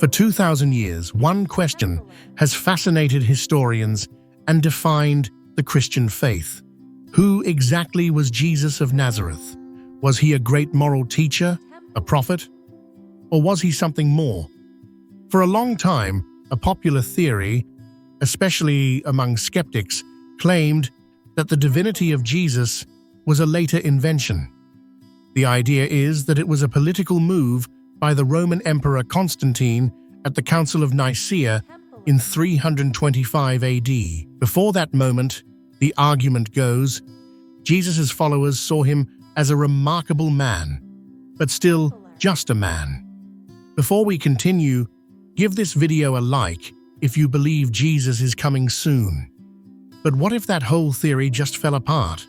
For 2,000 years, one question has fascinated historians and defined the Christian faith. Who exactly was Jesus of Nazareth? Was he a great moral teacher, a prophet, or was he something more? For a long time, a popular theory, especially among skeptics, claimed that the divinity of Jesus was a later invention. The idea is that it was a political move by the Roman Emperor Constantine at the Council of Nicaea in 325 AD. Before that moment, the argument goes, Jesus' followers saw him as a remarkable man, but still just a man. Before we continue, give this video a like if you believe Jesus is coming soon. But what if that whole theory just fell apart?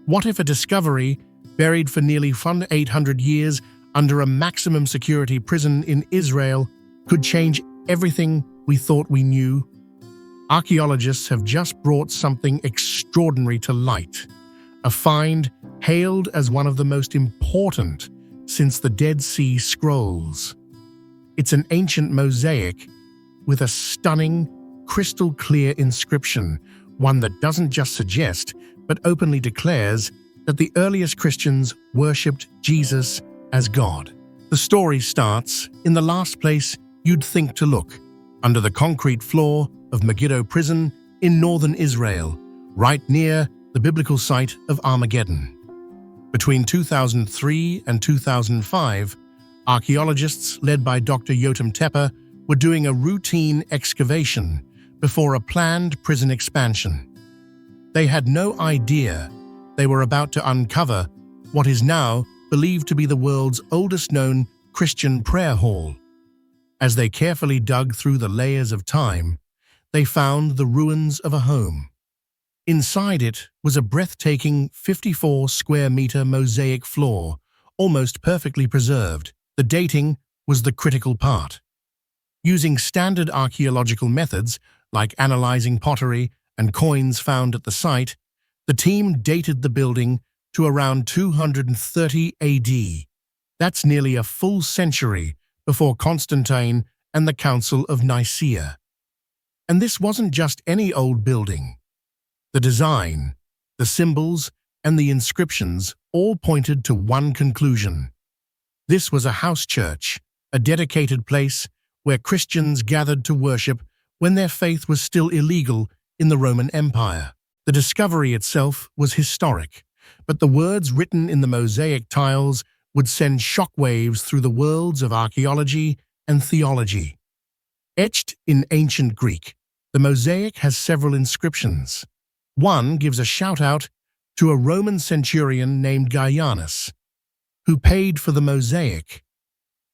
What if a discovery, buried for nearly 800 years under a maximum security prison in Israel, could change everything we thought we knew? Archaeologists have just brought something extraordinary to light, a find hailed as one of the most important since the Dead Sea Scrolls. It's an ancient mosaic with a stunning, crystal-clear inscription, one that doesn't just suggest, but openly declares that the earliest Christians worshipped Jesus as God. The story starts in the last place you'd think to look, under the concrete floor of Megiddo prison in northern Israel, right near the biblical site of Armageddon. Between 2003 and 2005, archaeologists led by Dr. Yotam Tepe were doing a routine excavation before a planned prison expansion. They had no idea they were about to uncover what is now believed to be the world's oldest known Christian prayer hall. As they carefully dug through the layers of time, they found the ruins of a home. Inside it was a breathtaking 54-square-meter mosaic floor, almost perfectly preserved. The dating was the critical part. Using standard archaeological methods, like analyzing pottery and coins found at the site, the team dated the building to around 230 AD. That's nearly a full century before Constantine and the Council of Nicaea. And this wasn't just any old building. The design, the symbols, and the inscriptions all pointed to one conclusion. This was a house church, a dedicated place where Christians gathered to worship when their faith was still illegal in the Roman Empire. The discovery itself was historic, but the words written in the mosaic tiles would send shockwaves through the worlds of archaeology and theology. Etched in ancient Greek, the mosaic has several inscriptions. One gives a shout-out to a Roman centurion named Gaianus, who paid for the mosaic.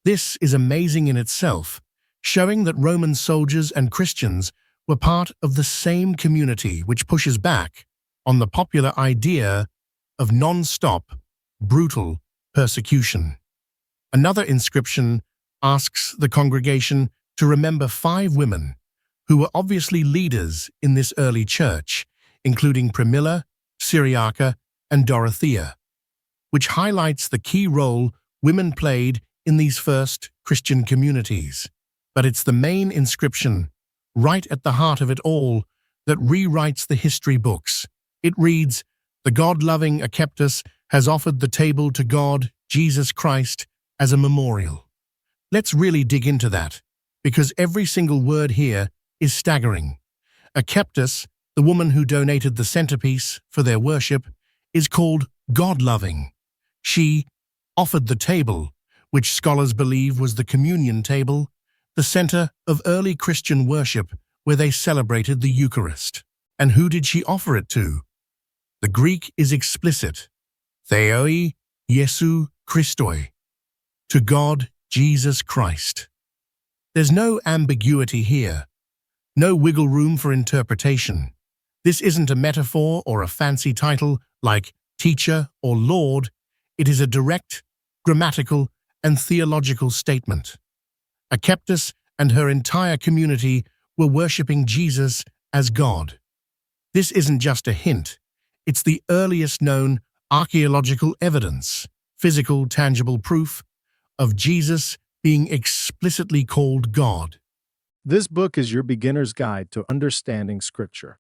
This is amazing in itself, showing that Roman soldiers and Christians were part of the same community, which pushes back on the popular idea of non-stop, brutal persecution. Another inscription asks the congregation to remember 5 women who were obviously leaders in this early church, including Primilla, Syriaca, and Dorothea, which highlights the key role women played in these first Christian communities. But it's the main inscription, right at the heart of it all, that rewrites the history books. It reads, "The God-loving Akeptus has offered the table to God, Jesus Christ, as a memorial." Let's really dig into that, because every single word here is staggering. Akeptus, the woman who donated the centerpiece for their worship, is called God-loving. She offered the table, which scholars believe was the communion table, the center of early Christian worship where they celebrated the Eucharist. And who did she offer it to? The Greek is explicit. Theoi Iesu Christoi. To God, Jesus Christ. There's no ambiguity here. No wiggle room for interpretation. This isn't a metaphor or a fancy title like teacher or Lord. It is a direct, grammatical, and theological statement. Akeptus and her entire community were worshipping Jesus as God. This isn't just a hint. It's the earliest known archaeological evidence, physical, tangible proof of Jesus being explicitly called God. This book is your beginner's guide to understanding Scripture.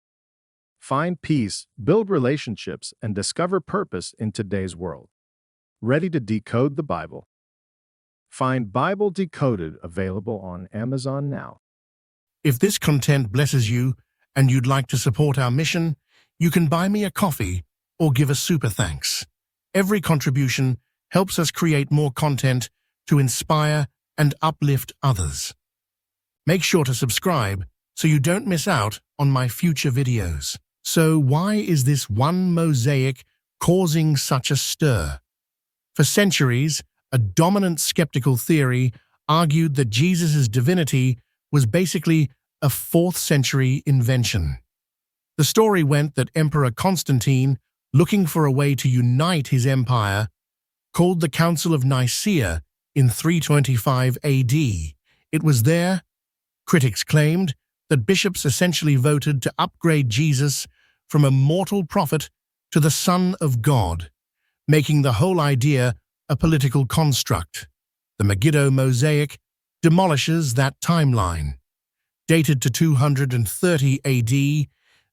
Find peace, build relationships, and discover purpose in today's world. Ready to decode the Bible? Find Bible Decoded available on Amazon now. If this content blesses you and you'd like to support our mission, you can buy me a coffee or give a super thanks. Every contribution helps us create more content to inspire and uplift others. Make sure to subscribe so you don't miss out on my future videos. So why is this one mosaic causing such a stir? For centuries, a dominant skeptical theory argued that Jesus' divinity was basically a 4th century invention. The story went that Emperor Constantine, looking for a way to unite his empire, called the Council of Nicaea in 325 AD. It was there, critics claimed, that bishops essentially voted to upgrade Jesus from a mortal prophet to the Son of God, making the whole idea a political construct. The Megiddo Mosaic demolishes that timeline. Dated to 230 AD,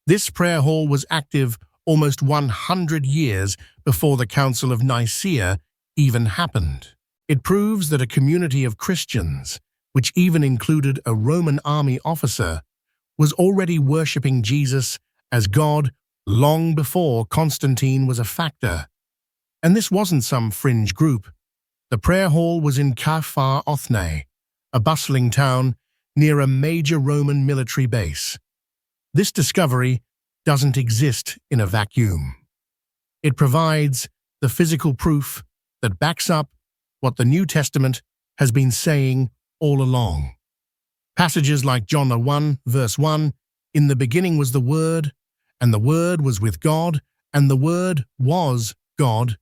this prayer hall was active almost 100 years before the Council of Nicaea even happened. It proves that a community of Christians, which even included a Roman army officer, was already worshipping Jesus as God long before Constantine was a factor. And this wasn't some fringe group. The prayer hall was in Kafar Othne, a bustling town near a major Roman military base. This discovery doesn't exist in a vacuum. It provides the physical proof that backs up what the New Testament has been saying all along. Passages like John 1, verse 1, "In the beginning was the Word, and the Word was with God, and the Word was God,"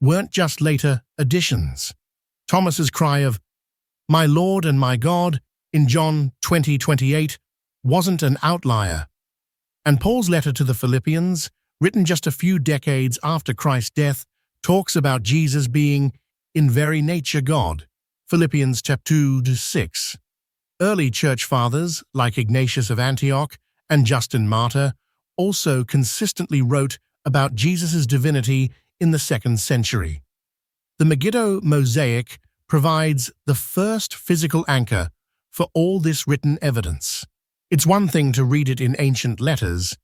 weren't just later additions. Thomas's cry of, "My Lord and my God," in John 20:28, wasn't an outlier. And Paul's letter to the Philippians, written just a few decades after Christ's death, talks about Jesus being in very nature God. Philippians chapter 2-6. Early church fathers, like Ignatius of Antioch and Justin Martyr, also consistently wrote about Jesus' divinity in the 2nd century. The Megiddo Mosaic provides the first physical anchor for all this written evidence. It's one thing to read it in ancient letters.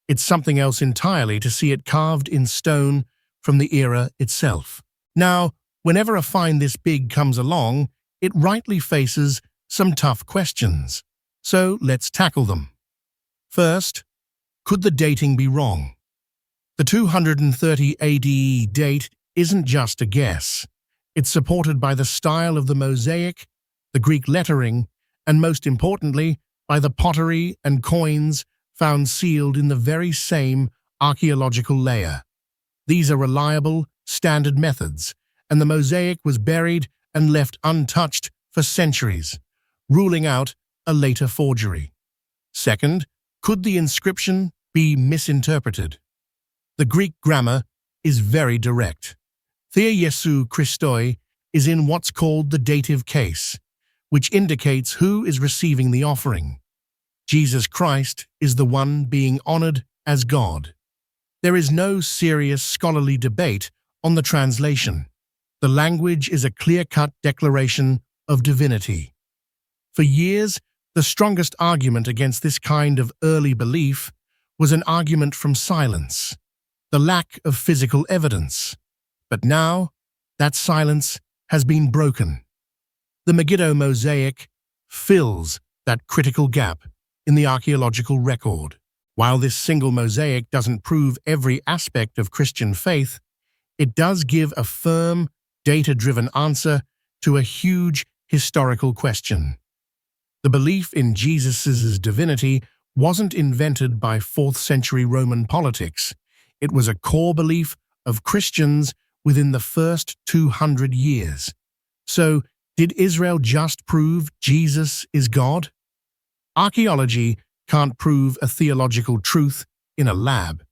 It's something else entirely to see it carved in stone from the era itself. Now, whenever a find this big comes along, it rightly faces some tough questions. So let's tackle them. First, could the dating be wrong? The 230 AD date isn't just a guess. It's supported by the style of the mosaic, the Greek lettering, and most importantly, by the pottery and coins found sealed in the very same archaeological layer. These are reliable, standard methods, and the mosaic was buried and left untouched for centuries, ruling out a later forgery. Second, could the inscription be misinterpreted? The Greek grammar is very direct. Thea Jesu Christoi is in what's called the dative case, which indicates who is receiving the offering. Jesus Christ is the one being honored as God. There is no serious scholarly debate on the translation. The language is a clear-cut declaration of divinity. For years, the strongest argument against this kind of early belief was an argument from silence, the lack of physical evidence. But now, that silence has been broken. The Megiddo Mosaic fills that critical gap in the archaeological record. While this single mosaic doesn't prove every aspect of Christian faith, it does give a firm, data-driven answer to a huge historical question. The belief in Jesus' divinity wasn't invented by 4th century Roman politics. It was a core belief of Christians within the first 200 years. So, did Israel just prove Jesus is God? Archaeology can't prove a theological truth in a lab.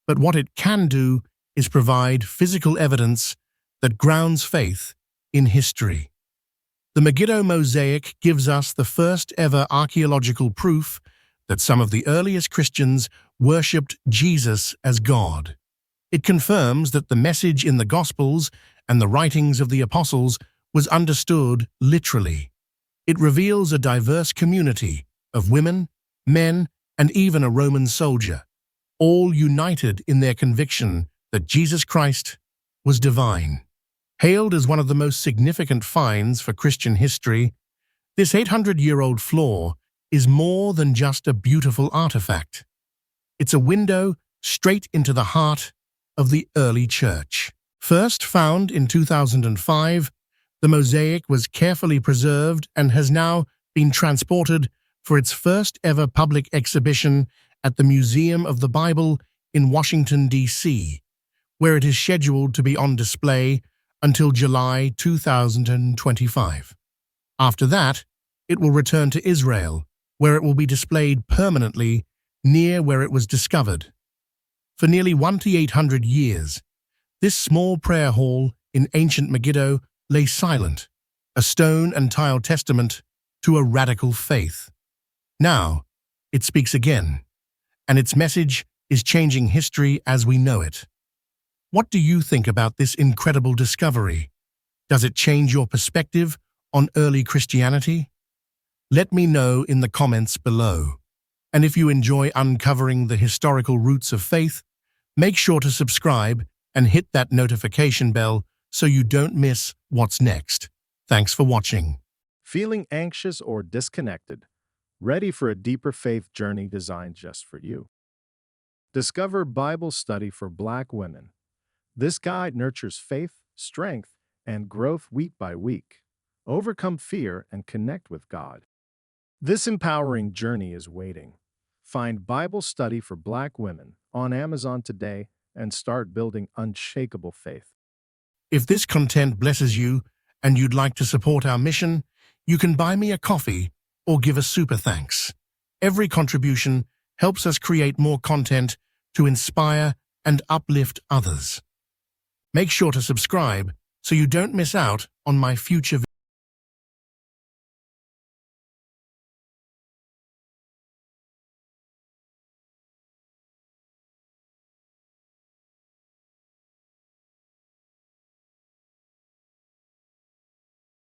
But what it can do is provide physical evidence that grounds faith in history. The Megiddo Mosaic gives us the first ever archaeological proof that some of the earliest Christians worshipped Jesus as God. It confirms that the message in the Gospels and the writings of the apostles was understood literally. It reveals a diverse community of women, men, and even a Roman soldier, all united in their conviction that Jesus Christ was divine. Hailed as one of the most significant finds for Christian history, this 800-year-old floor is more than just a beautiful artifact. It's a window straight into the heart of the early church. First found in 2005, the mosaic was carefully preserved and has now been transported for its first ever public exhibition at the Museum of the Bible in Washington, D.C., where it is scheduled to be on display until July 2025. After that, it will return to Israel, where it will be displayed permanently near where it was discovered. For nearly 1,800 years, this small prayer hall in ancient Megiddo lay silent, a stone and tile testament to a radical faith. Now, it speaks again, and its message is changing history as we know it. What do you think about this incredible discovery? Does it change your perspective on early Christianity? Let me know in the comments below. And if you enjoy uncovering the historical roots of faith, make sure to subscribe and hit that notification bell so you don't miss what's next. Thanks for watching. Feeling anxious or disconnected? Ready for a deeper faith journey designed just for you? Discover Bible Study for Black Women. This guide nurtures faith, strength, and growth week by week. Overcome fear and connect with God. This empowering journey is waiting. Find Bible Study for Black Women on Amazon today and start building unshakable faith. If this content blesses you and you'd like to support our mission, you can buy me a coffee or give a super thanks. Every contribution helps us create more content to inspire and uplift others. Make sure to subscribe so you don't miss out on my future videos.